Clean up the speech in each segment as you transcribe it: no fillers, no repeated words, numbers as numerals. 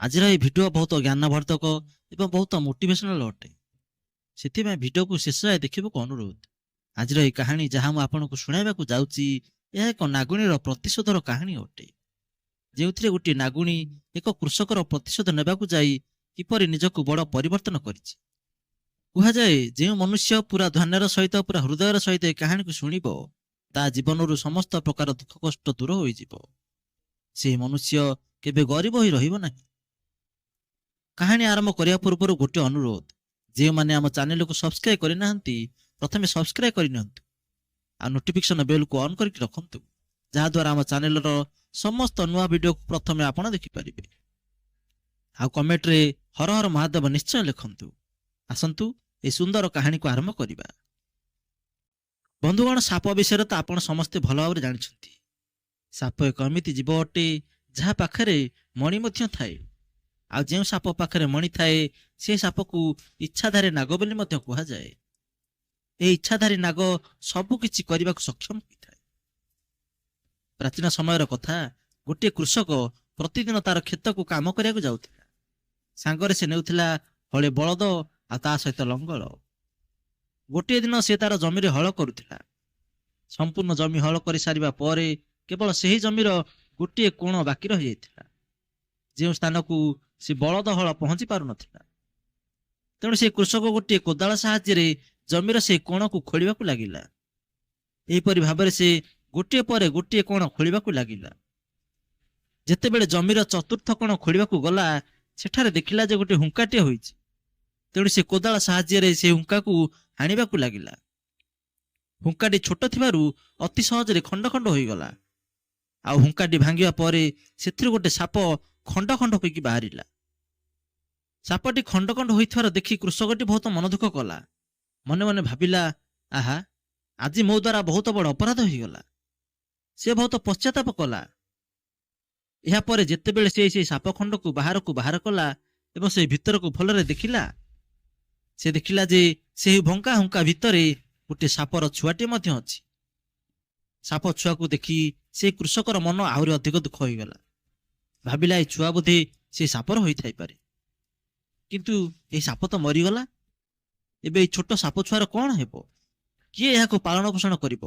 ଆଜିର ଏହି ଭିଡ଼ିଓ ବହୁତ ଜ୍ଞାନବର୍ଦ୍ଧକ ଏବଂ ବହୁତ ମୋଟିଭେସନାଲ ଅଟେ। ସେଥିପାଇଁ ଭିଡ଼ିଓକୁ ଶେଷ ଯାଏ ଦେଖିବାକୁ ଅନୁରୋଧ। ଆଜିର ଏହି କାହାଣୀ ଯାହା ମୁଁ ଆପଣଙ୍କୁ ଶୁଣାଇବାକୁ ଯାଉଛି, ଏହା ଏକ ନାଗୁଣୀର ପ୍ରତିଶୋଧର କାହାଣୀ ଅଟେ, ଯେଉଁଥିରେ ଗୋଟିଏ ନାଗୁଣୀ ଏକ କୃଷକର ପ୍ରତିଶୋଧ ନେବାକୁ ଯାଇ କିପରି ନିଜକୁ ବଡ଼ ପରିବର୍ତ୍ତନ କରିଛି। କୁହାଯାଏ, ଯେଉଁ ମନୁଷ୍ୟ ପୁରା ଧ୍ୟାନର ସହିତ ପୁରା ହୃଦୟର ସହିତ ଏହି କାହାଣୀକୁ ଶୁଣିବ, ତା ଜୀବନରୁ ସମସ୍ତ ପ୍ରକାର ଦୁଃଖ କଷ୍ଟ ଦୂର ହୋଇଯିବ। ସେହି ମନୁଷ୍ୟ କେବେ ଗରିବ ହୋଇ ରହିବ ନାହିଁ। କାହାଣୀ ଆରମ୍ଭ କରିବା ପୂର୍ବରୁ ଗୋଟିଏ ଅନୁରୋଧ, ଯେଉଁମାନେ ଆମ ଚ୍ୟାନେଲକୁ ସବସ୍କ୍ରାଇବ କରିନାହାନ୍ତି ପ୍ରଥମେ ସବସ୍କ୍ରାଇବ କରିନିଅନ୍ତୁ ଆଉ ନୋଟିଫିକେସନ ବେଲକୁ ଅନ୍ କରିକି ରଖନ୍ତୁ, ଯାହାଦ୍ୱାରା ଆମ ଚ୍ୟାନେଲର ସମସ୍ତ ନୂଆ ଭିଡ଼ିଓକୁ ପ୍ରଥମେ ଆପଣ ଦେଖିପାରିବେ। ଆଉ କମେଣ୍ଟରେ ହର ହର ମହାଦେବ ନିଶ୍ଚୟ ଲେଖନ୍ତୁ। ଆସନ୍ତୁ ଏହି ସୁନ୍ଦର କାହାଣୀକୁ ଆରମ୍ଭ କରିବା। ବନ୍ଧୁଗଣ, ସାପ ବିଷୟରେ ତ ଆପଣ ସମସ୍ତେ ଭଲ ଭାବରେ ଜାଣିଛନ୍ତି। ସାପ ଏକ ଏମିତି ଜୀବ ଅଟେ ଯାହା ପାଖରେ ମଣି ମଧ୍ୟ ଥାଏ। ଆଉ ଯେଉଁ ସାପ ପାଖରେ ମଣି ଥାଏ, ସେ ସାପକୁ ଇଚ୍ଛାଧାରୀ ନାଗ ବୋଲି ମଧ୍ୟ କୁହାଯାଏ। ଏହି ଇଚ୍ଛାଧାରୀ ନାଗ ସବୁ କିଛି କରିବାକୁ ସକ୍ଷମ ହୋଇଥାଏ। ପ୍ରାଚୀନ ସମୟର କଥା, ଗୋଟିଏ କୃଷକ ପ୍ରତିଦିନ ତାର କ୍ଷେତକୁ କାମ କରିବାକୁ ଯାଉଥିଲା। ସାଙ୍ଗରେ ସେ ନେଉଥିଲା ହଳେ ବଳଦ ଆଉ ତା ସହିତ ଲଙ୍ଗଳ। ଗୋଟିଏ ଦିନ ସେ ତାର ଜମିରେ ହଳ କରୁଥିଲା। ସମ୍ପୂର୍ଣ୍ଣ ଜମି ହଳ କରିସାରିବା ପରେ କେବଳ ସେହି ଜମିର ଗୋଟିଏ କୋଣ ବାକି ରହିଯାଇଥିଲା, ଯେଉଁ ସ୍ଥାନକୁ ସେ ବଳଦ ହଳ ପହଞ୍ଚି ପାରୁନଥିଲା। ତେଣୁ ସେ କୃଷକ ଗୋଟିଏ କୋଦାଳ ସାହାଯ୍ୟରେ ଜମିର ସେହି କୋଣକୁ ଖୋଳିବାକୁ ଲାଗିଲା। ଏହିପରି ଭାବରେ ସେ ଗୋଟିଏ ପରେ ଗୋଟିଏ କୋଣ ଖୋଳିବାକୁ ଲାଗିଲା। ଯେତେବେଳେ ଜମିର ଚତୁର୍ଥ କୋଣ ଖୋଳିବାକୁ ଗଲା, ସେଠାରେ ଦେଖିଲା ଯେ ଗୋଟିଏ ହୁଙ୍କାଟିଏ ହୋଇଛି। ତେଣୁ ସେ କୋଦାଳ ସାହାଯ୍ୟରେ ସେ ହୁଙ୍କାକୁ ହାଣିବାକୁ ଲାଗିଲା। ହୁଙ୍କାଟି ଛୋଟ ଥିବାରୁ ଅତି ସହଜରେ ଖଣ୍ଡ ଖଣ୍ଡ ହୋଇଗଲା। ଆଉ ହୁଙ୍କାଟି ଭାଙ୍ଗିବା ପରେ ସେଥିରୁ ଗୋଟେ ସାପ ଖଣ୍ଡ ଖଣ୍ଡ ହୋଇକି ବାହାରିଲା। ସାପଟି ଖଣ୍ଡ ଖଣ୍ଡ ହୋଇଥିବାର ଦେଖି କୃଷକଟି ବହୁତ ମନ ଦୁଃଖ କଲା। ମନେ ମନେ ଭାବିଲା, ଆହା, ଆଜି ମୋ ଦ୍ୱାରା ବହୁତ ବଡ଼ ଅପରାଧ ହୋଇଗଲା। ସେ ବହୁତ ପଶ୍ଚାତାପ କଲା। ଏହାପରେ ଯେତେବେଳେ ସେ ସାପ ଖଣ୍ଡକୁ ବାହାରକୁ ବାହାର କଲା ଏବଂ ସେ ଭିତରକୁ ଭଲରେ ଦେଖିଲା, ସେ ଦେଖିଲା ଯେ ସେହି ଭଙ୍କା ହୁଙ୍କା ଭିତରେ ଗୋଟିଏ ସାପର ଛୁଆଟିଏ ମଧ୍ୟ ଅଛି। ସାପ ଛୁଆକୁ ଦେଖି ସେ କୃଷକର ମନ ଆହୁରି ଅଧିକ ଦୁଃଖ ହୋଇଗଲା। ଭାବିଲା, ଏ ଛୁଆ ବୋଧେ ସେ ସାପର ହୋଇଥାଇପାରେ। କିନ୍ତୁ ଏହି ସାପ ତ ମରିଗଲା। ଏବେ ଏଇ ଛୋଟ ସାପ ଛୁଆର କଣ ହେବ? କିଏ ଏହାକୁ ପାଳନ ପୋଷଣ କରିବ?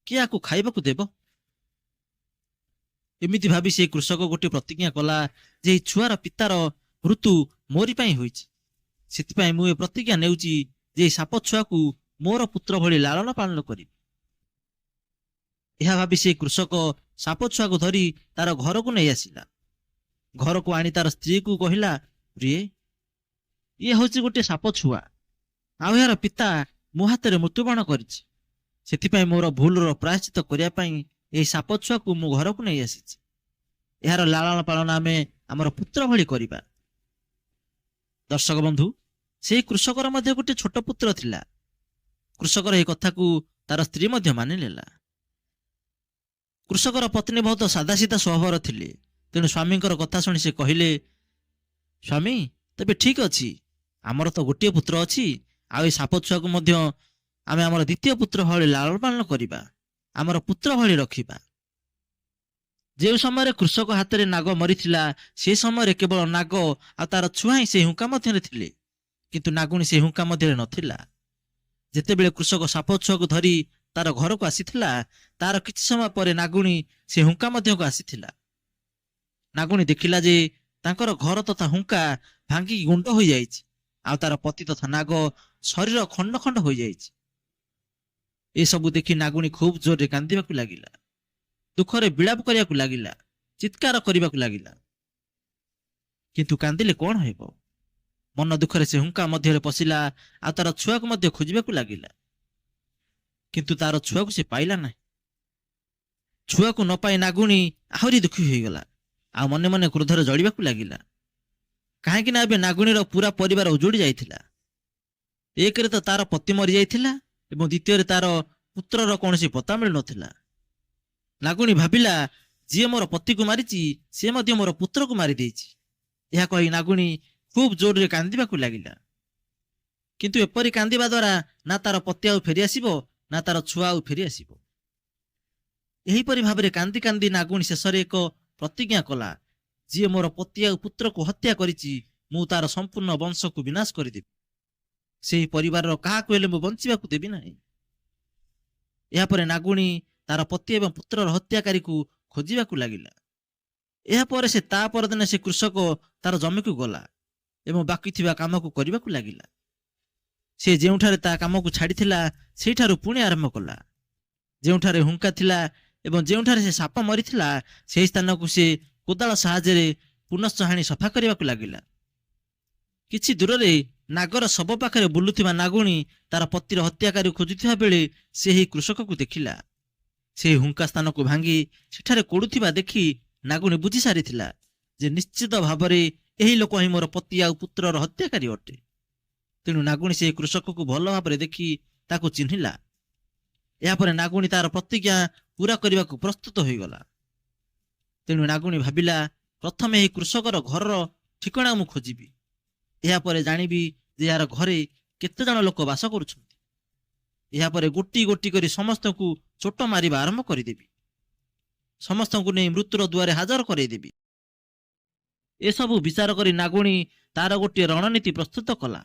କିଏ ଏହାକୁ ଖାଇବାକୁ ଦେବ? ଏମିତି ଭାବି ସେ କୃଷକ ଗୋଟିଏ ପ୍ରତିଜ୍ଞା କଲା ଯେ ଏହି ଛୁଆର ପିତାର ମୃତ୍ୟୁ ମୋରି ପାଇଁ ହୋଇଛି। ସେଥିପାଇଁ ମୁଁ ଏ ପ୍ରତିଜ୍ଞା ନେଉଛି ଯେ ଏହି ସାପ ଛୁଆକୁ ମୋର ପୁତ୍ର ଭଳି ଲାଳନ ପାଳନ କରିବି। ଏହା ଭାବି ସେ କୃଷକ ସାପ ଛୁଆକୁ ଧରି ତାର ଘରକୁ ନେଇ ଆସିଲା। ଘରକୁ ଆଣି ତାର ସ୍ତ୍ରୀକୁ କହିଲା, ପ୍ରିୟେ, ଇଏ ହଉଛି ଗୋଟିଏ ସାପ ଛୁଆ, ଆଉ ଏହାର ପିତା ମୋ ହାତରେ ମୃତ୍ୟୁବରଣ କରିଛି। ସେଥିପାଇଁ ମୋର ଭୁଲର ପ୍ରାୟଶ୍ଚିତ କରିବା ପାଇଁ ଏହି ସାପ ଛୁଆକୁ ମୁଁ ଘରକୁ ନେଇ ଆସିଛି। ଏହାର ଲାଳନ ପାଳନ ଆମେ ଆମର ପୁତ୍ର ଭଳି କରିବା। ଦର୍ଶକ ବନ୍ଧୁ, ସେହି କୃଷକର ମଧ୍ୟ ଗୋଟିଏ ଛୋଟ ପୁତ୍ର ଥିଲା। କୃଷକର ଏହି କଥାକୁ ତାର ସ୍ତ୍ରୀ ମଧ୍ୟ ମାନିନେଲା। କୃଷକର ପତ୍ନୀ ବହୁତ ସାଦାସିଧା ସ୍ୱଭାବର ଥିଲେ। ତେଣୁ ସ୍ୱାମୀଙ୍କର କଥା ଶୁଣି ସେ କହିଲେ, ସ୍ୱାମୀ, ତେବେ ଠିକ ଅଛି, ଆମର ତ ଗୋଟିଏ ପୁତ୍ର ଅଛି, ଆଉ ଏହି ସାପ ଛୁଆକୁ ମଧ୍ୟ ଆମେ ଆମର ଦ୍ୱିତୀୟ ପୁତ୍ର ଭଳି ଲାଳନ ପାଳନ କରିବା, ଆମର ପୁତ୍ର ଭଳି ରଖିବା। ଯେଉଁ ସମୟରେ କୃଷକ ହାତରେ ନାଗ ମରିଥିଲା, ସେ ସମୟରେ କେବଳ ନାଗ ଆଉ ତାର ଛୁଆ ହିଁ ସେହି ହୁଙ୍କା ମଧ୍ୟରେ ଥିଲେ, କିନ୍ତୁ ନାଗୁଣୀ ସେହି ହୁଙ୍କା ମଧ୍ୟରେ ନଥିଲା। ଯେତେବେଳେ କୃଷକ ସାପ ଛୁଆକୁ ଧରି ତାର ଘରକୁ ଆସିଥିଲା, ତାର କିଛି ସମୟ ପରେ ନାଗୁଣୀ ସେ ହୁଙ୍କା ମଧ୍ୟକୁ ଆସିଥିଲା। ନାଗୁଣୀ ଦେଖିଲା ଯେ ତାଙ୍କର ଘର ତଥା ହୁଙ୍କା ଭାଙ୍ଗିକି ଗୁଣ୍ଡ ହୋଇଯାଇଛି, ଆଉ ତାର ପତି ତଥା ନାଗ ଶରୀର ଖଣ୍ଡ ଖଣ୍ଡ ହୋଇଯାଇଛି। ଏସବୁ ଦେଖି ନାଗୁଣୀ ଖୁବ ଜୋରରେ କାନ୍ଦିବାକୁ ଲାଗିଲା। ଦୁଃଖରେ ବିଳାପ କରିବାକୁ ଲାଗିଲା, ଚିତ୍କାର କରିବାକୁ ଲାଗିଲା। କିନ୍ତୁ କାନ୍ଦିଲେ କଣ ହେବ? ମନ ଦୁଃଖରେ ସେ ହୁଙ୍କା ମଧ୍ୟରେ ପଶିଲା ଆଉ ତାର ଛୁଆକୁ ମଧ୍ୟ ଖୋଜିବାକୁ ଲାଗିଲା। କିନ୍ତୁ ତାର ଛୁଆକୁ ସେ ପାଇଲା ନାହିଁ। ଛୁଆକୁ ନ ପାଇ ନାଗୁଣୀ ଆହୁରି ଦୁଃଖୀ ହୋଇଗଲା ଆଉ ମନେ ମନେ କ୍ରୋଧରେ ଜଳିବାକୁ ଲାଗିଲା। କାହିଁକି ନା ଏବେ ନାଗୁଣୀର ପୁରା ପରିବାର ଉଜୁଡ଼ି ଯାଇଥିଲା। ଏକରେ ତ ତାର ପତି ମରିଯାଇଥିଲା ଏବଂ ଦ୍ୱିତୀୟରେ ତାର ପୁତ୍ରର କୌଣସି ପତା ମିଳୁନଥିଲା। ନାଗୁଣୀ ଭାବିଲା, ଯିଏ ମୋର ପତିକୁ ମାରିଛି ସେ ମଧ୍ୟ ମୋର ପୁତ୍ରକୁ ମାରିଦେଇଛି। ଏହା କହି ନାଗୁଣୀ ଖୁବ ଜୋରରେ କାନ୍ଦିବାକୁ ଲାଗିଲା। କିନ୍ତୁ ଏପରି କାନ୍ଦିବା ଦ୍ୱାରା ନା ତାର ପତି ଆଉ ଫେରିଆସିବ, ନା ତାର ଛୁଆ ଆଉ ଫେରିଆସିବ। ଏହିପରି ଭାବରେ କାନ୍ଦି କାନ୍ଦି ନାଗୁଣୀ ଶେଷରେ ଏକ ପ୍ରତିଜ୍ଞା କଲା ଯିଏ ମୋର ପତି ଆଉ ପୁତ୍ରକୁ ହତ୍ୟା କରିଛି ମୁଁ ତାର ସମ୍ପୂର୍ଣ୍ଣ ବଂଶକୁ ବିନାଶ କରିଦେବି। ସେହି ପରିବାରର କାହାକୁ ହେଲେ ମୁଁ ବଞ୍ଚିବାକୁ ଦେବି ନାହିଁ। ଏହାପରେ ନାଗୁଣୀ ତାର ପତି ଏବଂ ପୁତ୍ରର ହତ୍ୟାକାରୀକୁ ଖୋଜିବାକୁ ଲାଗିଲା। ଏହାପରେ ସେ ତା ପରଦିନ ସେ କୃଷକ ତାର ଜମିକୁ ଗଲା ଏବଂ ବାକି ଥିବା କାମକୁ କରିବାକୁ ଲାଗିଲା। ସେ ଯେଉଁଠାରେ ତା କାମକୁ ଛାଡ଼ିଥିଲା ସେଇଠାରୁ ପୁଣି ଆରମ୍ଭ କଲା। ଯେଉଁଠାରେ ହୁଙ୍କା ଥିଲା ଏବଂ ଯେଉଁଠାରେ ସେ ସାପ ମରିଥିଲା ସେହି ସ୍ଥାନକୁ ସେ କୋଦାଳ ସାହାଯ୍ୟରେ ପୁନଶ୍ଚ ହାଣି ସଫା କରିବାକୁ ଲାଗିଲା। କିଛି ଦୂରରେ ନାଗର ଶବ ପାଖରେ ବୁଲୁଥିବା ନାଗୁଣୀ ତାର ପତିର ହତ୍ୟାକାରୀ ଖୋଜୁଥିବା ବେଳେ ସେହି କୃଷକକୁ ଦେଖିଲା। ସେହି ହୁଙ୍କା ସ୍ଥାନକୁ ଭାଙ୍ଗି ସେଠାରେ କୋଡୁଥିବା ଦେଖି ନାଗୁଣୀ ବୁଝି ସାରିଥିଲା ଯେ ନିଶ୍ଚିତ ଭାବରେ ଏହି ଲୋକ ହିଁ ମୋର ପତି ଆଉ ପୁତ୍ରର ହତ୍ୟାକାରୀ ଅଟେ। ତେଣୁ ନାଗୁଣୀ ସେହି କୃଷକକୁ ଭଲ ଭାବରେ ଦେଖି ତାକୁ ଚିହ୍ନିଲା। ଏହାପରେ ନାଗୁଣୀ ତାର ପ୍ରତିଜ୍ଞା ପୂରା କରିବାକୁ ପ୍ରସ୍ତୁତ ହୋଇଗଲା। ତେଣୁ ନାଗୁଣୀ ଭାବିଲା, ପ୍ରଥମେ ଏହି କୃଷକର ଘରର ଠିକଣା ମୁଁ ଖୋଜିବି। ଏହାପରେ ଜାଣିବି ଯେ ଏହାର ଘରେ କେତେଜଣ ଲୋକ ବାସ କରୁଛନ୍ତି। ଏହାପରେ ଗୋଟି ଗୋଟି କରି ସମସ୍ତଙ୍କୁ ଚୋଟ ମାରିବା ଆରମ୍ଭ କରିଦେବି। ସମସ୍ତଙ୍କୁ ନେଇ ମୃତ୍ୟୁର ଦୁଆରେ ହାଜର କରାଇଦେବି। ଏସବୁ ବିଚାର କରି ନାଗୁଣୀ ତାର ଗୋଟିଏ ରଣନୀତି ପ୍ରସ୍ତୁତ କଲା।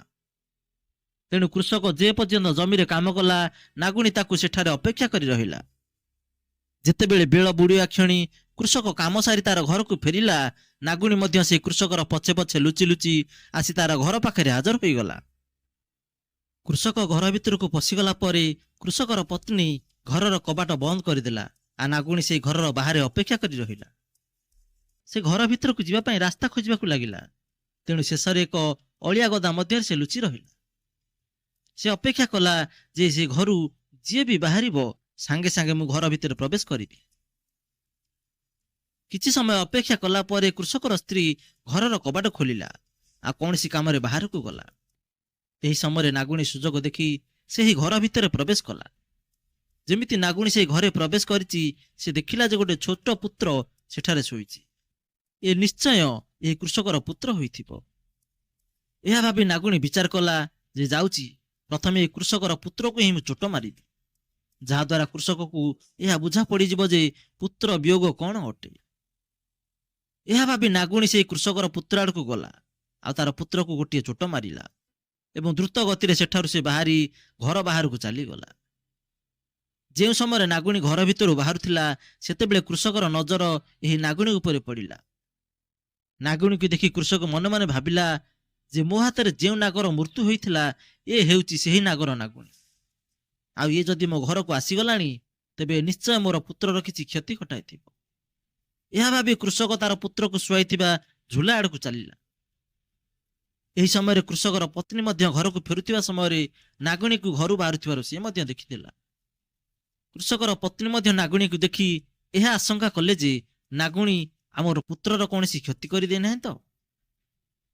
ତେଣୁ କୃଷକ ଯେ ପର୍ଯ୍ୟନ୍ତ ଜମିରେ କାମ କଲା ନାଗୁଣୀ ତାକୁ ସେଠାରେ ଅପେକ୍ଷା କରି ରହିଲା। ଯେତେବେଳେ ବେଳ ବୁଡ଼ିବା କ୍ଷଣି କୃଷକ କାମ ସାରି ତାର ଘରକୁ ଫେରିଲା, ନାଗୁଣୀ ମଧ୍ୟ ସେ କୃଷକର ପଛେ ପଛେ ଲୁଚି ଲୁଚି ଆସି ତାର ଘର ପାଖରେ ହାଜର ହୋଇଗଲା। କୃଷକ ଘର ଭିତରକୁ ପଶିଗଲା ପରେ କୃଷକର ପତ୍ନୀ ଘରର କବାଟ ବନ୍ଦ କରିଦେଲା ଆଉ ନାଗୁଣୀ ସେହି ଘରର ବାହାରେ ଅପେକ୍ଷା କରି ରହିଲା। ସେ ଘର ଭିତରକୁ ଯିବା ପାଇଁ ରାସ୍ତା ଖୋଜିବାକୁ ଲାଗିଲା। ତେଣୁ ଶେଷରେ ଏକ ଅଳିଆ ଗଦା ମଧ୍ୟରେ ସେ ଲୁଚି ରହିଲା। ସେ ଅପେକ୍ଷା କଲା ଯେ ସେ ଘରୁ ଯିଏ ବି ବାହାରିବ ସାଙ୍ଗେ ସାଙ୍ଗେ ମୁଁ ଘର ଭିତରେ ପ୍ରବେଶ କରିବି। କିଛି ସମୟ ଅପେକ୍ଷା କଲା ପରେ କୃଷକର ସ୍ତ୍ରୀ ଘରର କବାଟ ଖୋଲିଲା ଆଉ କୌଣସି କାମରେ ବାହାରକୁ ଗଲା। ଏହି ସମୟରେ ନାଗୁଣୀ ସୁଯୋଗ ଦେଖି ସେହି ଘର ଭିତରେ ପ୍ରବେଶ କଲା। ଯେମିତି ନାଗୁଣୀ ସେହି ଘରେ ପ୍ରବେଶ କରିଛି ସେ ଦେଖିଲା ଯେ ଗୋଟେ ଛୋଟ ପୁତ୍ର ସେଠାରେ ଶୋଇଛି। ଏ ନିଶ୍ଚୟ ଏହି କୃଷକର ପୁତ୍ର ହୋଇଥିବ। ଏହା ଭାବି ନାଗୁଣୀ ବିଚାର କଲା ଯେ ଯାଉଛି ପ୍ରଥମେ ଏହି କୃଷକର ପୁତ୍ରକୁ ହିଁ ମୁଁ ଚୋଟ ମାରିବି, ଯାହାଦ୍ୱାରା କୃଷକକୁ ଏହା ବୁଝା ପଡ଼ିଯିବ ଯେ ପୁତ୍ର ବିୟୋଗ କଣ ଅଟେ। ଏହା ଭାବି ନାଗୁଣୀ ସେହି କୃଷକର ପୁତ୍ର ଆଡ଼କୁ ଗଲା ଆଉ ତାର ପୁତ୍ରକୁ ଗୋଟିଏ ଚୋଟ ମାରିଲା ଏବଂ ଦ୍ରୁତ ଗତିରେ ସେଠାରୁ ସେ ବାହାରି ଘର ବାହାରକୁ ଚାଲିଗଲା। ଯେଉଁ ସମୟରେ ନାଗୁଣୀ ଘର ଭିତରୁ ବାହାରୁଥିଲା ସେତେବେଳେ କୃଷକର ନଜର ଏହି ନାଗୁଣୀ ଉପରେ ପଡ଼ିଲା। ନାଗୁଣୀକୁ ଦେଖି କୃଷକ ମନେ ମନେ ଭାବିଲା ଯେ ମୋ ହାତରେ ଯେଉଁ ନାଗର ମୃତ୍ୟୁ ହୋଇଥିଲା ଏ ହେଉଛି ସେହି ନାଗର ନାଗୁଣୀ। ଆଉ ଇଏ ଯଦି ମୋ ଘରକୁ ଆସିଗଲାଣି ତେବେ ନିଶ୍ଚୟ ମୋର ପୁତ୍ରର କିଛି କ୍ଷତି ଘଟାଇଥିବ। ଏହା ଭାବି କୃଷକ ତାର ପୁତ୍ରକୁ ଶୁଆଇଥିବା ଝୁଲା ଆଡ଼କୁ ଚାଲିଲା। ଏହି ସମୟରେ କୃଷକର ପତ୍ନୀ ମଧ୍ୟ ଘରକୁ ଫେରୁଥିବା ସମୟରେ ନାଗୁଣୀକୁ ଘରୁ ବାହାରୁଥିବାରୁ ସେ ମଧ୍ୟ ଦେଖିଥିଲା। କୃଷକର ପତ୍ନୀ ମଧ୍ୟ ନାଗୁଣୀକୁ ଦେଖି ଏହା ଆଶଙ୍କା କଲେ ଯେ ନାଗୁଣୀ ଆମର ପୁତ୍ରର କୌଣସି କ୍ଷତି କରିଦେଇ ନାହିଁ ତ।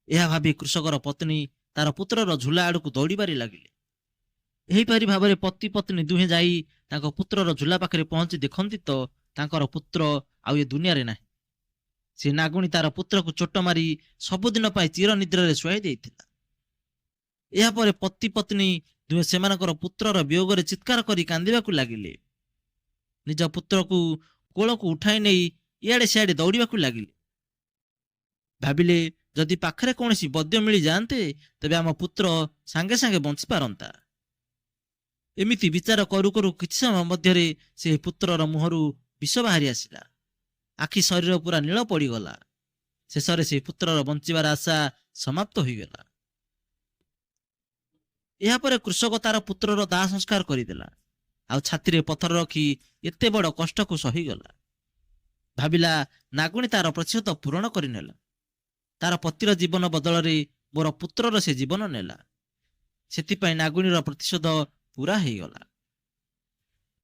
ଏହା ଭାବି କୃଷକର ପତ୍ନୀ ତାର ପୁତ୍ରର ଝୁଲା ଆଡ଼କୁ ଦୌଡ଼ିବାରେ ଲାଗିଲେ। ଏହିପରି ଭାବରେ ପତି ପତ୍ନୀ ଦୁହେଁ ଯାଇ ତାଙ୍କ ପୁତ୍ରର ଝୁଲା ପାଖରେ ପହଞ୍ଚି ଦେଖନ୍ତି ତ ତାଙ୍କର ପୁତ୍ର ଆଉ ଏ ଦୁନିଆରେ ନାହିଁ। ସେ ନାଗୁଣୀ ତାର ପୁତ୍ରକୁ ଚୋଟ ମାରି ସବୁଦିନ ପାଇଁ ଚିର ନିଦ୍ରାରେ ଶୁଆଇ ଦେଇଥିଲା। ଏହାପରେ ପତି ପତ୍ନୀ ଦୁହେଁ ସେମାନଙ୍କର ପୁତ୍ରର ବିୟୋଗରେ ଚିତ୍କାର କରି କାନ୍ଦିବାକୁ ଲାଗିଲେ। ନିଜ ପୁତ୍ରକୁ କୋଳକୁ ଉଠାଇ ନେଇ ଇଆଡ଼େ ସିଆଡ଼େ ଦୌଡ଼ିବାକୁ ଲାଗିଲେ। ଭାବିଲେ ଯଦି ପାଖରେ କୌଣସି ବୈଦ୍ୟ ମିଳିଯାଆନ୍ତେ ତେବେ ଆମ ପୁତ୍ର ସାଙ୍ଗେ ସାଙ୍ଗେ ବଞ୍ଚିପାରନ୍ତା। ଏମିତି ବିଚାର କରୁ କରୁ କିଛି ସମୟ ମଧ୍ୟରେ ସେହି ପୁତ୍ରର ମୁହଁରୁ ବିଷ ବାହାରି ଆସିଲା। ଆଖି ଶରୀର ପୁରା ନୀଳ ପଡ଼ିଗଲା। ଶେଷରେ ସେହି ପୁତ୍ରର ବଞ୍ଚିବାର ଆଶା ସମାପ୍ତ ହୋଇଗଲା। ଏହାପରେ କୃଷକ ତାର ପୁତ୍ରର ଦାହ ସଂସ୍କାର କରିଦେଲା ଆଉ ଛାତିରେ ପଥର ରଖି ଏତେ ବଡ଼ କଷ୍ଟକୁ ସହିଗଲା। ଭାବିଲା ନାଗୁଣୀ ତାର ପ୍ରତିଶୋଧ ପୂରଣ କରିନେଲା। ତାର ପତିର ଜୀବନ ବଦଳରେ ମୋର ପୁତ୍ରର ସେ ଜୀବନ ନେଲା। ସେଥିପାଇଁ ନାଗୁଣୀର ପ୍ରତିଶୋଧ ପୂରା ହେଇଗଲା।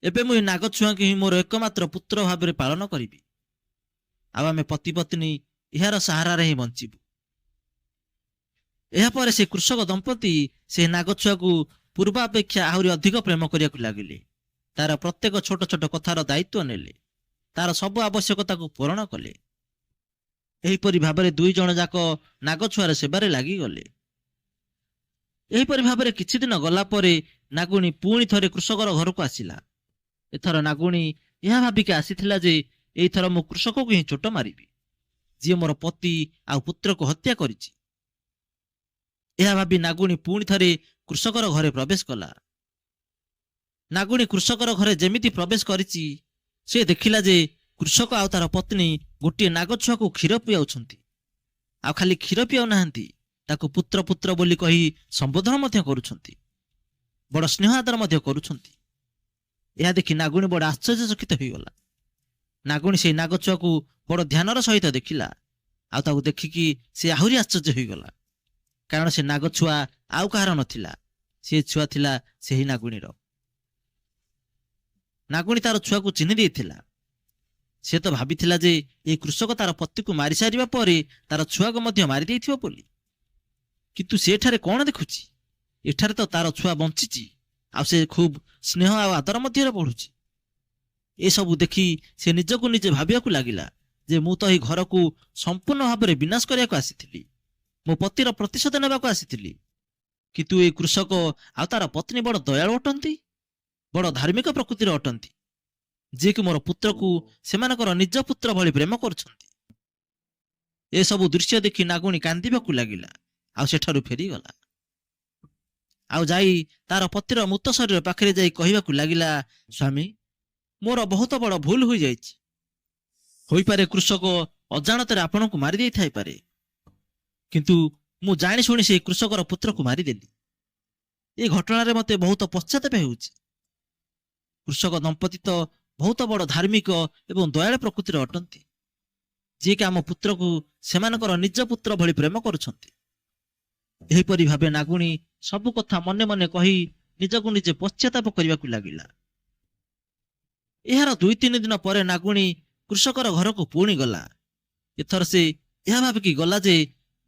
ଏବେ ମୁଁ ଏ ନାଗଛୁଆଙ୍କୁ ହିଁ ମୋର ଏକମାତ୍ର ପୁତ୍ର ଭାବରେ ପାଳନ କରିବି ଆଉ ଆମେ ପତି ପତ୍ନୀ ଏହାର ସାହାରାରେ ହିଁ ବଞ୍ଚିବୁ। ଏହାପରେ ସେ କୃଷକ ଦମ୍ପତି ସେ ନାଗଛୁଆକୁ ପୂର୍ବାପେକ୍ଷା ଆହୁରି ଅଧିକ ପ୍ରେମ କରିବାକୁ ଲାଗିଲେ। ତାର ପ୍ରତ୍ୟେକ ଛୋଟ ଛୋଟ କଥାର ଦାୟିତ୍ୱ ନେଲେ। ତାର ସବୁ ଆବଶ୍ୟକତାକୁ ପୂରଣ କଲେ। ଏହିପରି ଭାବରେ ଦୁଇ ଜଣ ଯାକ ନାଗଛୁଆର ସେବାରେ ଲାଗିଗଲେ। ଏହିପରି ଭାବରେ କିଛି ଦିନ ଗଲା ପରେ ନାଗୁଣୀ ପୁଣି ଥରେ କୃଷକର ଘରକୁ ଆସିଲା। ଏଥର ନାଗୁଣୀ ଏହା ଭାବିକି ଆସିଥିଲା ଯେ ଏଇଥର ମୁଁ କୃଷକକୁ ହିଁ ଚୋଟ ମାରିବି। ଯିଏ ମୋର ପତି ଆଉ ପୁତ୍ରକୁ ହତ୍ୟା କରିଛି। ଏହା ଭାବି ନାଗୁଣୀ ପୁଣି ଥରେ କୃଷକର ଘରେ ପ୍ରବେଶ କଲା। ନାଗୁଣୀ କୃଷକର ଘରେ ଯେମିତି ପ୍ରବେଶ କରିଛି, ସେ ଦେଖିଲା ଯେ କୃଷକ ଆଉ ତାର ପତ୍ନୀ ଗୋଟିଏ ନାଗଛୁଆକୁ କ୍ଷୀର ପିଆଉଛନ୍ତି। ଆଉ ଖାଲି କ୍ଷୀର ପିଆଉ ନାହାନ୍ତି, ତାକୁ ପୁତ୍ର ପୁତ୍ର ବୋଲି କହି ସମ୍ବୋଧନ ମଧ୍ୟ କରୁଛନ୍ତି, ବଡ଼ ସ୍ନେହ ଆଦର ମଧ୍ୟ କରୁଛନ୍ତି। ଏହା ଦେଖି ନାଗୁଣୀ ବଡ଼ ଆଶ୍ଚର୍ଯ୍ୟଚକିତ ହୋଇଗଲା। ନାଗୁଣୀ ସେଇ ନାଗଛୁଆକୁ ବଡ଼ ଧ୍ୟାନର ସହିତ ଦେଖିଲା। ଆଉ ତାକୁ ଦେଖିକି ସେ ଆହୁରି ଆଶ୍ଚର୍ଯ୍ୟ ହୋଇଗଲା, କାରଣ ସେ ନାଗଛୁଆ ଆଉ କାହାର ନଥିଲା, ସେ ଛୁଆ ଥିଲା ସେହି ନାଗୁଣୀର। ନାଗୁଣୀ ତାର ଛୁଆକୁ ଚିହ୍ନି ଦେଇଥିଲା। ସେ ତ ଭାବିଥିଲା ଯେ ଏହି କୃଷକ ତାର ପତିକୁ ମାରିସାରିବା ପରେ ତାର ଛୁଆକୁ ମଧ୍ୟ ମାରି ଦେଇଥିବ ବୋଲି। କିନ୍ତୁ ସେ ଏଠାରେ କଣ ଦେଖୁଛି? ଏଠାରେ ତ ତାର ଛୁଆ ବଞ୍ଚିଛି, ଆଉ ସେ ଖୁବ୍ ସ୍ନେହ ଆଉ ଆଦର ମଧ୍ୟରେ ବଢୁଛି। ଏସବୁ ଦେଖି ସେ ନିଜକୁ ନିଜେ ଭାବିବାକୁ ଲାଗିଲା ଯେ ମୁଁ ତ ଏହି ଘରକୁ ସମ୍ପୂର୍ଣ୍ଣ ଭାବରେ ବିନାଶ କରିବାକୁ ଆସିଥିଲି, ମୋ ପତିର ପ୍ରତିଶୋଧ ନେବାକୁ ଆସିଥିଲି। କିନ୍ତୁ ଏହି କୃଷକ ଆଉ ତାର ପତ୍ନୀ ବଡ଼ ଦୟାଳୁ ଅଟନ୍ତି, ବଡ଼ ଧାର୍ମିକ ପ୍ରକୃତିର ଅଟନ୍ତି, ଯିଏକି ମୋର ପୁତ୍ରକୁ ସେମାନଙ୍କର ନିଜ ପୁତ୍ର ଭଳି ପ୍ରେମ କରୁଛନ୍ତି। ଏସବୁ ଦୃଶ୍ୟ ଦେଖି ନାଗୁଣୀ କାନ୍ଦିବାକୁ ଲାଗିଲା, ଆଉ ସେଠାରୁ ଫେରିଗଲା। ଆଉ ଯାଇ ତାର ପତିର ମୃତ ଶରୀର ପାଖରେ ଯାଇ କହିବାକୁ ଲାଗିଲା, ସ୍ୱାମୀ, ମୋର ବହୁତ ବଡ଼ ଭୁଲ ହୋଇଯାଇଛି। ହୋଇପାରେ କୃଷକ ଅଜାଣତରେ ଆପଣଙ୍କୁ ମାରି ଦେଇଥାଇପାରେ, କିନ୍ତୁ ମୁଁ ଜାଣି ଶୁଣି ସେହି କୃଷକର ପୁତ୍ରକୁ ମାରିଦେଲି। ଏ ଘଟଣାରେ ମୋତେ ବହୁତ ପଶ୍ଚାତାପ ହେଉଛି। କୃଷକ ଦମ୍ପତି ତ ବହୁତ ବଡ଼ ଧାର୍ମିକ ଏବଂ ଦୟାଳୁ ପ୍ରକୃତିର ଅଟନ୍ତି, ଯିଏକି ଆମ ପୁତ୍ରକୁ ସେମାନଙ୍କର ନିଜ ପୁତ୍ର ଭଳି ପ୍ରେମ କରୁଛନ୍ତି। ଏହିପରି ଭାବେ ନାଗୁଣୀ ସବୁ କଥା ମନେ ମନେ କହି ନିଜକୁ ନିଜେ ପଶ୍ଚାତାପ କରିବାକୁ ଲାଗିଲା। ଏହାର 2-3 ଦିନ ପରେ ନାଗୁଣୀ କୃଷକର ଘରକୁ ପୁଣି ଗଲା। ଏଥର ସେ ଏହା ଭାବିକି ଗଲା ଯେ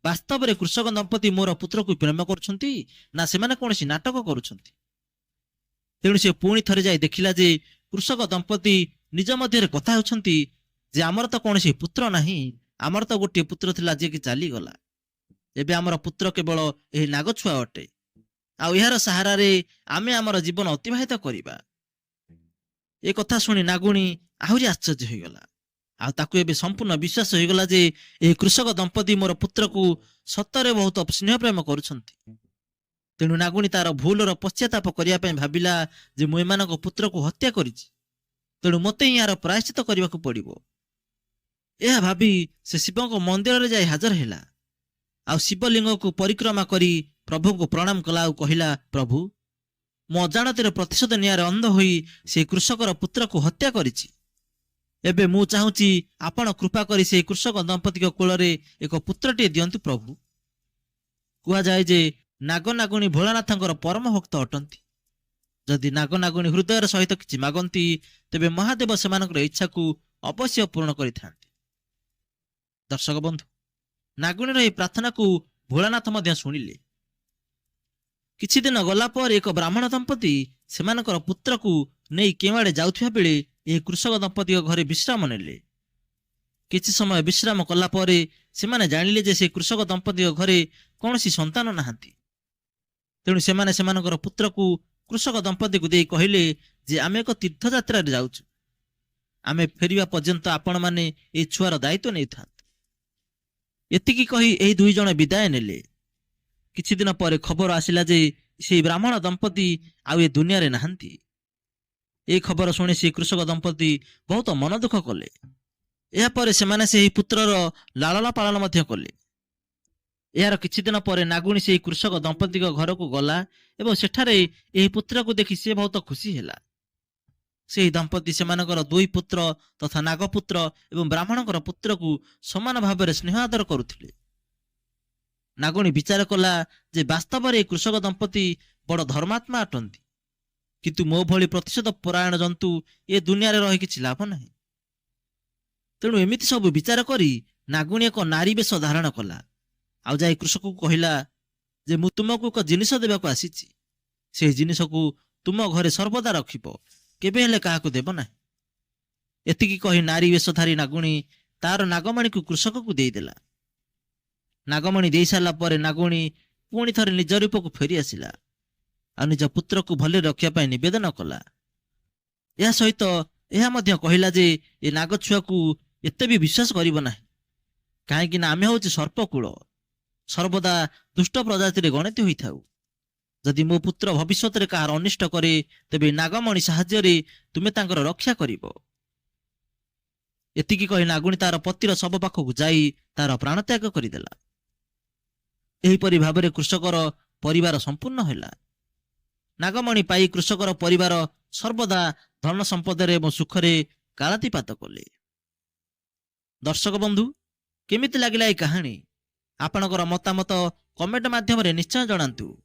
ବାସ୍ତବରେ କୃଷକ ଦମ୍ପତି ମୋର ପୁତ୍ରକୁ ପ୍ରେମ କରୁଛନ୍ତି ନା ସେମାନେ କୌଣସି ନାଟକ କରୁଛନ୍ତି। ତେଣୁ ସେ ପୁଣି ଥରେ ଯାଇ ଦେଖିଲା ଯେ କୃଷକ ଦମ୍ପତି ନିଜ ମଧ୍ୟରେ କଥା ହେଉଛନ୍ତି ଯେ ଆମର ତ କୌଣସି ପୁତ୍ର ନାହିଁ, ଆମର ତ ଗୋଟିଏ ପୁତ୍ର ଥିଲା ଯିଏକି ଚାଲିଗଲା। ଏବେ ଆମର ପୁତ୍ର କେବଳ ଏହି ନାଗଛୁଆ ଅଟେ, ଆଉ ଏହାର ସାହାରାରେ ଆମେ ଆମର ଜୀବନ ଅତିବାହିତ କରିବା। ଏ କଥା ଶୁଣି ନାଗୁଣୀ ଆହୁରି ଆଶ୍ଚର୍ଯ୍ୟ ହୋଇଗଲା, ଆଉ ତାକୁ ଏବେ ସମ୍ପୂର୍ଣ୍ଣ ବିଶ୍ୱାସ ହୋଇଗଲା ଯେ ଏହି କୃଷକ ଦମ୍ପତି ମୋର ପୁତ୍ରକୁ ସତରେ ବହୁତ ସ୍ନେହ ପ୍ରେମ କରୁଛନ୍ତି। ତେଣୁ ନାଗୁଣୀ ତାର ଭୁଲର ପଶ୍ଚାତାପ କରିବା ପାଇଁ ଭାବିଲା ଯେ ମୁଁ ଏମାନଙ୍କ ପୁତ୍ରକୁ ହତ୍ୟା କରିଛି, ତେଣୁ ମୋତେ ହିଁ ଏହାର ପ୍ରାୟଶ୍ଚିତ କରିବାକୁ ପଡ଼ିବ। ଏହା ଭାବି ସେ ଶିବଙ୍କ ମନ୍ଦିରରେ ଯାଇ ହାଜର ହେଲା, ଆଉ ଶିବଲିଙ୍ଗକୁ ପରିକ୍ରମା କରି ପ୍ରଭୁଙ୍କୁ ପ୍ରଣାମ କଲା ଆଉ କହିଲା, ପ୍ରଭୁ, ମୁଁ ଅଜାଣତରେ ପ୍ରତିଶୋଧ ନିଆରେ ଅନ୍ଧ ହୋଇ ସେହି କୃଷକର ପୁତ୍ରକୁ ହତ୍ୟା କରିଛି। ଏବେ ମୁଁ ଚାହୁଁଛି ଆପଣ କୃପା କରି ସେହି କୃଷକ ଦମ୍ପତିଙ୍କ କୋଳରେ ଏକ ପୁତ୍ରଟିଏ ଦିଅନ୍ତୁ ପ୍ରଭୁ। କୁହାଯାଏ ଯେ ନାଗନାଗୁଣୀ ଭୋଳାନାଥଙ୍କର ପରମ ଭକ୍ତ ଅଟନ୍ତି। ଯଦି ନାଗନାଗୁଣୀ ହୃଦୟର ସହିତ କିଛି ମାଗନ୍ତି, ତେବେ ମହାଦେବ ସେମାନଙ୍କର ଇଚ୍ଛାକୁ ଅବଶ୍ୟ ପୂରଣ କରିଥାନ୍ତି। ଦର୍ଶକ ବନ୍ଧୁ, ନାଗୁଣୀର ଏହି ପ୍ରାର୍ଥନାକୁ ଭୋଳାନାଥ ମଧ୍ୟ ଶୁଣିଲେ। କିଛି ଦିନ ଗଲା ପରେ ଏକ ବ୍ରାହ୍ମଣ ଦମ୍ପତି ସେମାନଙ୍କର ପୁତ୍ରକୁ ନେଇ କେଉଁଆଡ଼େ ଯାଉଥିବା ବେଳେ ଏହି କୃଷକ ଦମ୍ପତିଙ୍କ ଘରେ ବିଶ୍ରାମ ନେଲେ। କିଛି ସମୟ ବିଶ୍ରାମ କଲା ପରେ ସେମାନେ ଜାଣିଲେ ଯେ ସେ କୃଷକ ଦମ୍ପତିଙ୍କ ଘରେ କୌଣସି ସନ୍ତାନ ନାହାନ୍ତି। ତେଣୁ ସେମାନେ ସେମାନଙ୍କର ପୁତ୍ରକୁ କୃଷକ ଦମ୍ପତିକୁ ଦେଇ କହିଲେ ଯେ ଆମେ ଏକ ତୀର୍ଥଯାତ୍ରାରେ ଯାଉଛୁ, ଆମେ ଫେରିବା ପର୍ଯ୍ୟନ୍ତ ଆପଣମାନେ ଏହି ଛୁଆର ଦାୟିତ୍ୱ ନେଇଥାନ୍ତୁ। ଏତିକି କହି ଏହି 2 ଜଣ ବିଦାୟ ନେଲେ। କିଛି ଦିନ ପରେ ଖବର ଆସିଲା ଯେ ସେହି ବ୍ରାହ୍ମଣ ଦମ୍ପତି ଆଉ ଏ ଦୁନିଆରେ ନାହାନ୍ତି। ଏହି ଖବର ଶୁଣି ସେହି କୃଷକ ଦମ୍ପତି ବହୁତ ମନ ଦୁଃଖ କଲେ। ଏହାପରେ ସେମାନେ ସେହି ପୁତ୍ରର ଲାଳନ ପାଳନ ମଧ୍ୟ କଲେ। ଏହାର କିଛି ଦିନ ପରେ ନାଗୁଣୀ ସେହି କୃଷକ ଦମ୍ପତିଙ୍କ ଘରକୁ ଗଲା ଏବଂ ସେଠାରେ ଏହି ପୁତ୍ରକୁ ଦେଖି ସେ ବହୁତ ଖୁସି ହେଲା। ସେହି ଦମ୍ପତି ସେମାନଙ୍କର 2 ପୁତ୍ର ତଥା ନାଗପୁତ୍ର ଏବଂ ବ୍ରାହ୍ମଣଙ୍କର ପୁତ୍ରକୁ ସମାନ ଭାବରେ ସ୍ନେହ ଆଦର କରୁଥିଲେ। ନାଗୁଣୀ ବିଚାର କଲା ଯେ ବାସ୍ତବରେ ଏହି କୃଷକ ଦମ୍ପତି ବଡ଼ ଧର୍ମାତ୍ମା ଅଟନ୍ତି, କିନ୍ତୁ ମୋ ଭଳି ପ୍ରତିଶୋଧ ପରାୟଣ ଜନ୍ତୁ ଏ ଦୁନିଆରେ ରହି କିଛି ଲାଭ ନାହିଁ। ତେଣୁ ଏମିତି ସବୁ ବିଚାର କରି ନାଗୁଣୀ ଏକ ନାରୀ ବେଶ ଧାରଣ କଲା, ଆଉ ଯାଇ କୃଷକକୁ କହିଲା ଯେ ମୁଁ ତୁମକୁ ଏକ ଜିନିଷ ଦେବାକୁ ଆସିଛି, ସେହି ଜିନିଷକୁ ତୁମ ଘରେ ସର୍ବଦା ରଖିବ, କେବେ ହେଲେ କାହାକୁ ଦେବ ନାହିଁ। ଏତିକି କହି ନାରୀ ବେଶଧାରୀ ନାଗୁଣୀ ତାର ନାଗମଣିକୁ କୃଷକକୁ ଦେଇଦେଲା। ନାଗମଣି ଦେଇ ସାରିଲା ପରେ ନାଗୁଣୀ ପୁଣି ଥରେ ନିଜ ରୂପକୁ ଫେରି ଆସିଲା, ଆଉ ନିଜ ପୁତ୍ରକୁ ଭଲରେ ରଖିବା ପାଇଁ ନିବେଦନ କଲା। ଏହା ସହିତ ଏହା ମଧ୍ୟ କହିଲା ଯେ ଏ ନାଗଛୁଆକୁ ଏତେ ବି ବିଶ୍ୱାସ କରିବ ନାହିଁ, କାହିଁକି ନା ଆମେ ହଉଛି ସର୍ପକୂଳ, ସର୍ବଦା ଦୁଷ୍ଟ ପ୍ରଜାତିରେ ଗଣିତ ହୋଇଥାଉ। ଯଦି ମୋ ପୁତ୍ର ଭବିଷ୍ୟତରେ କାହାର ଅନିଷ୍ଟ କରେ, ତେବେ ନାଗମଣି ସାହାଯ୍ୟରେ ତୁମେ ତାଙ୍କର ରକ୍ଷା କରିବ। ଏତିକି କହି ନାଗୁଣୀ ତାର ପତିର ଶବ ପାଖକୁ ଯାଇ ତାର ପ୍ରାଣତ୍ୟାଗ କରିଦେଲା। ଏହିପରି ଭାବରେ କୃଷକର ପରିବାର ସମ୍ପୂର୍ଣ୍ଣ ହେଲା। ନାଗମଣି ପାଇ କୃଷକର ପରିବାର ସର୍ବଦା ଧନ ସମ୍ପଦରେ ଏବଂ ସୁଖରେ କାଳାତିପାତ କଲେ। ଦର୍ଶକ ବନ୍ଧୁ, କେମିତି ଲାଗିଲା ଏହି କାହାଣୀ? ଆପଣଙ୍କର ମତାମତ କମେଣ୍ଟ ମାଧ୍ୟମରେ ନିଶ୍ଚୟ ଜଣାନ୍ତୁ।